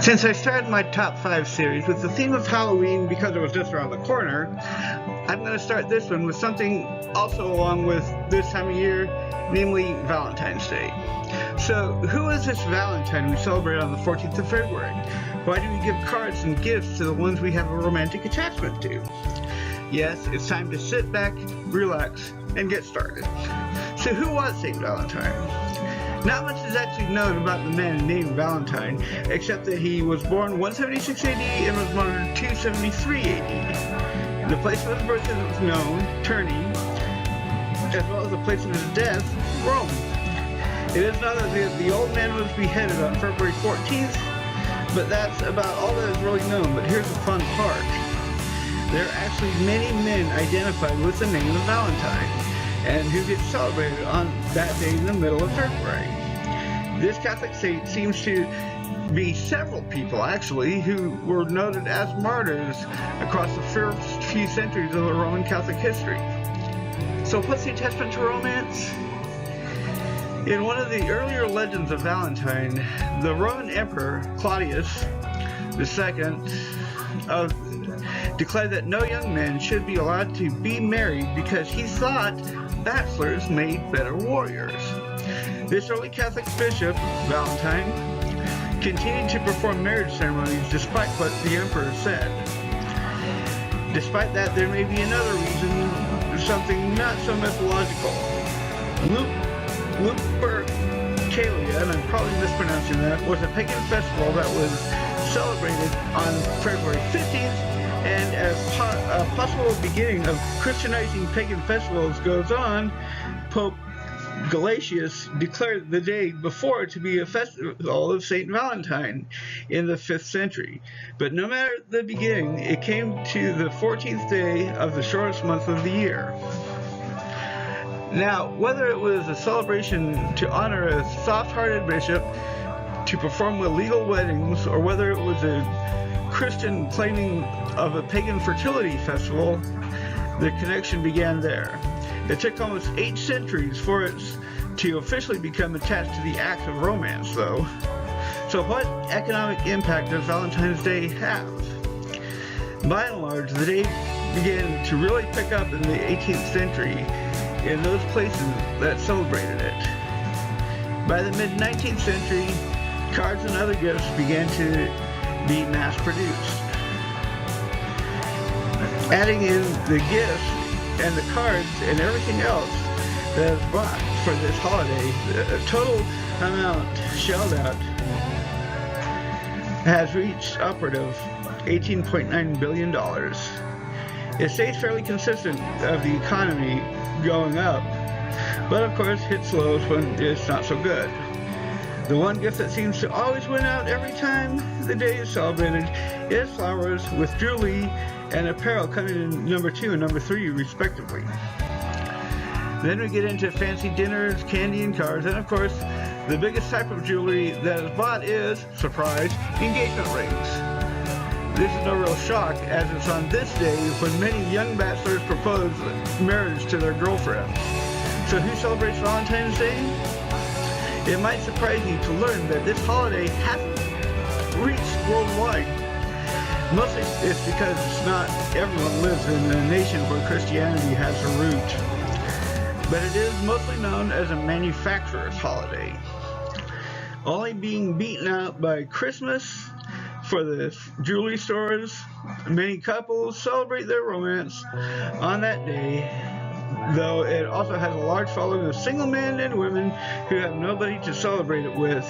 Since I started my top 5 series with the theme of Halloween because it was just around the corner, I'm going to start this one with something also along with this time of year, namely Valentine's Day. So, who is this Valentine we celebrate on the 14th of February? Why do we give cards and gifts to the ones we have a romantic attachment to? Yes, it's time to sit back, relax, and get started. So who was St. Valentine? Not much is actually known about the man named Valentine, except that he was born 176 AD and was martyred 273 AD. The place of his birth is known, Tournai, as well as the place of his death, Rome. It is known that the old man was beheaded on February 14th, but that's about all that is really known. But here's the fun part. There are actually many men identified with the name of Valentine, and who gets celebrated on that day in the middle of February. This Catholic saint seems to be several people, actually, who were noted as martyrs across the first few centuries of the Roman Catholic history. So what's the attachment to romance? In one of the earlier legends of Valentine, the Roman Emperor Claudius II declared that no young men should be allowed to be married because he thought bachelors made better warriors. This early Catholic bishop, Valentine, continued to perform marriage ceremonies despite what the emperor said. Despite that, there may be another reason, something not so mythological. Lupercalia, and I'm probably mispronouncing that, was a pagan festival that was celebrated on February 15th, and as a possible beginning of Christianizing pagan festivals goes on, Pope Gelasius declared the day before to be a festival of St. Valentine in the 5th century. But no matter the beginning, it came to the 14th day of the shortest month of the year. Now, whether it was a celebration to honor a soft-hearted bishop, to perform illegal weddings, or whether it was a Christian claiming of a pagan fertility festival, the connection began there. It took almost 8 centuries for it to officially become attached to the act of romance, though. So what economic impact does Valentine's Day have? By and large, the day began to really pick up in the 18th century in those places that celebrated it. By the mid-19th century, cards and other gifts began to be mass-produced. Adding in the gifts and the cards and everything else that is bought for this holiday, the total amount shelled out has reached upward of $18.9 billion. It stays fairly consistent of the economy going up, but of course hits lows when it's not so good. The one gift that seems to always win out every time the day is celebrated is flowers, with jewelry and apparel coming in number 2 and number 3 respectively. Then we get into fancy dinners, candy, and cards, and of course the biggest type of jewelry that is bought is, surprise, engagement rings. This is no real shock, as it's on this day when many young bachelors propose marriage to their girlfriends. So who celebrates Valentine's Day? It might surprise you to learn that this holiday hasn't reached worldwide. Mostly it's because not everyone lives in a nation where Christianity has a root. But it is mostly known as a manufacturer's holiday, only being beaten out by Christmas for the jewelry stores. Many couples celebrate their romance on that day, though it also has a large following of single men and women who have nobody to celebrate it with,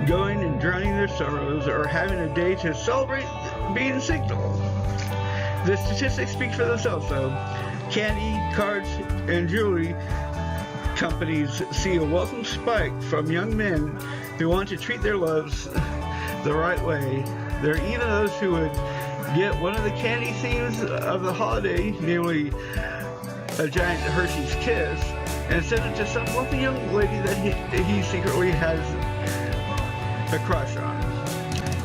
going and drowning their sorrows, or having a day to celebrate being single. The statistics speak for themselves, though. Candy, cards, and jewelry companies see a welcome spike from young men who want to treat their loves the right way. There are even those who would get one of the candy themes of the holiday, namely a giant Hershey's Kiss, and send it to some wealthy young lady that he secretly has a crush on.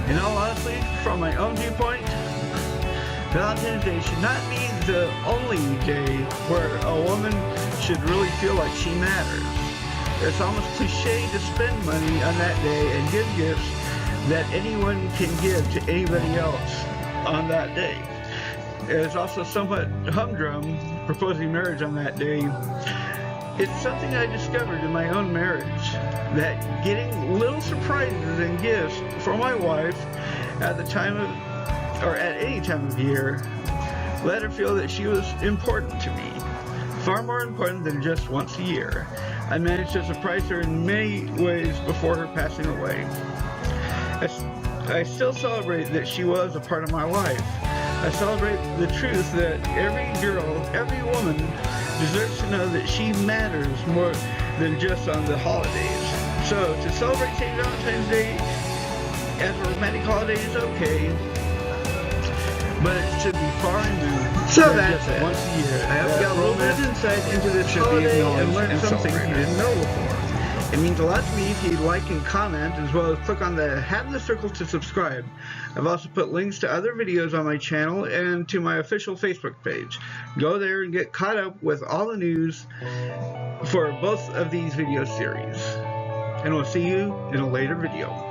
In all honesty, from my own viewpoint, Valentine's Day should not be the only day where a woman should really feel like she matters. It's almost cliche to spend money on that day and give gifts, that anyone can give to anybody else on that day. It's also somewhat humdrum proposing marriage on that day. It's something I discovered in my own marriage, that getting little surprises and gifts for my wife at the time of, or at any time of year, let her feel that she was important to me. Far more important than just once a year. I managed to surprise her in many ways before her passing away. I still celebrate that she was a part of my life. I celebrate the truth that every girl, every woman deserves to know that she matters more than just on the holidays. So to celebrate St. Valentine's Day as a romantic holiday is okay, but it should be far removed. So that's it. Once a year. I hope you got a little bit of insight into this holiday and learned something you didn't know before. It means a lot to me if you like and comment, as well as click on the hat in the circle to subscribe. I've also put links to other videos on my channel and to my official Facebook page. Go there and get caught up with all the news for both of these video series. And we'll see you in a later video.